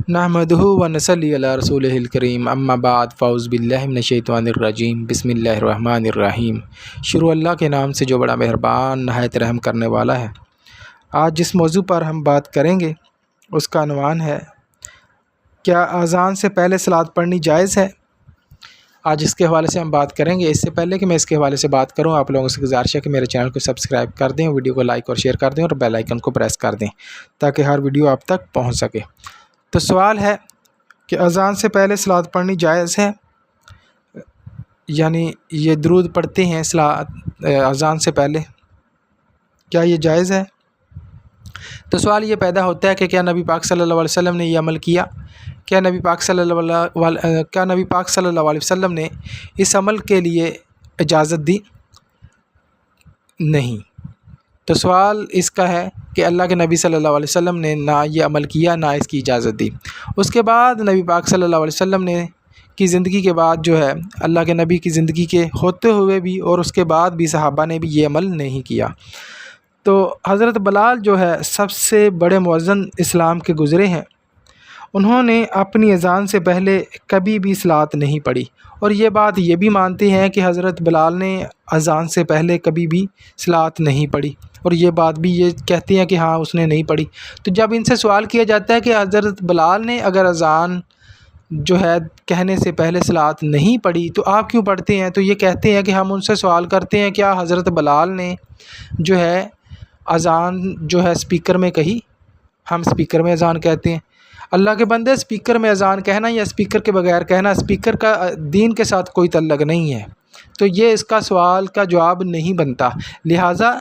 نحمدہ و نصلی علی رسولہ الکریم اما بعد فاعوذ باللہ من الشیطان الرجیم بسم اللہ الرحمن الرحیم۔ شروع اللہ کے نام سے جو بڑا مہربان نہایت رحم کرنے والا ہے۔ آج جس موضوع پر ہم بات کریں گے اس کا عنوان ہے کیا اذان سے پہلے صلاۃ پڑھنی جائز ہے؟ آج اس کے حوالے سے ہم بات کریں گے۔ اس سے پہلے کہ میں اس کے حوالے سے بات کروں، آپ لوگوں سے گزارش ہے کہ میرے چینل کو سبسکرائب کر دیں، ویڈیو کو لائک اور شیئر کر دیں اور بیل آئیکن کو پریس کر دیں تاکہ ہر ویڈیو آپ تک پہنچ سکے۔ تو سوال ہے کہ اذان سے پہلے صلاۃ پڑھنی جائز ہے؟ یعنی یہ درود پڑھتے ہیں اذان سے پہلے، کیا یہ جائز ہے؟ تو سوال یہ پیدا ہوتا ہے کہ کیا نبی پاک صلی اللہ علیہ وسلم نے یہ عمل کیا؟ کیا نبی پاک صلی اللہ علیہ وسلم نے اس عمل کے لیے اجازت دی؟ نہیں۔ تو سوال اس کا ہے کہ اللہ کے نبی صلی اللہ علیہ وسلم نے نہ یہ عمل کیا نہ اس کی اجازت دی۔ اس کے بعد نبی پاک صلی اللہ علیہ وسلم نے کی زندگی کے بعد جو ہے اللہ کے نبی کی زندگی کے ہوتے ہوئے بھی اور اس کے بعد بھی صحابہ نے بھی یہ عمل نہیں کیا۔ تو حضرت بلال جو ہے سب سے بڑے مؤذن اسلام کے گزرے ہیں، انہوں نے اپنی اذان سے پہلے کبھی بھی صلاۃ نہیں پڑھی، اور یہ بات یہ بھی مانتے ہیں کہ حضرت بلال نے اذان سے پہلے کبھی بھی صلاۃ نہیں پڑھی، اور یہ بات بھی یہ کہتے ہیں کہ ہاں اس نے نہیں پڑھی۔ تو جب ان سے سوال کیا جاتا ہے کہ حضرت بلال نے اگر اذان جو ہے کہنے سے پہلے صلاۃ نہیں پڑھی تو آپ کیوں پڑھتے ہیں؟ تو یہ کہتے ہیں کہ ہم ان سے سوال کرتے ہیں کیا حضرت بلال نے جو ہے اذان جو ہے سپیکر میں کہی؟ ہم سپیکر میں اذان کہتے ہیں۔ اللہ کے بندے، سپیکر میں اذان کہنا یا سپیکر کے بغیر کہنا، سپیکر کا دین کے ساتھ کوئی تعلق نہیں ہے، تو یہ اس کا سوال کا جواب نہیں بنتا۔ لہٰذا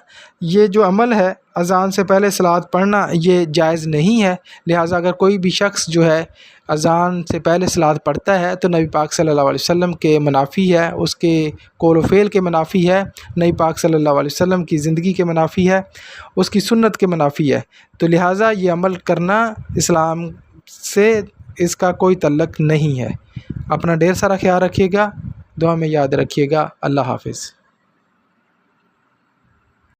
یہ جو عمل ہے اذان سے پہلے صلاۃ پڑھنا یہ جائز نہیں ہے۔ لہٰذا اگر کوئی بھی شخص جو ہے اذان سے پہلے صلاۃ پڑھتا ہے تو نبی پاک صلی اللہ علیہ وسلم کے منافی ہے، اس کے قول و فعل کے منافی ہے، نبی پاک صلی اللہ علیہ وسلم کی زندگی کے منافی ہے، اس کی سنت کے منافی ہے۔ تو لہٰذا یہ عمل کرنا اسلام سے اس کا کوئی تعلق نہیں ہے۔ اپنا ڈھیر سارا خیال رکھیے گا، دعا میں یاد رکھیے گا۔ اللہ حافظ۔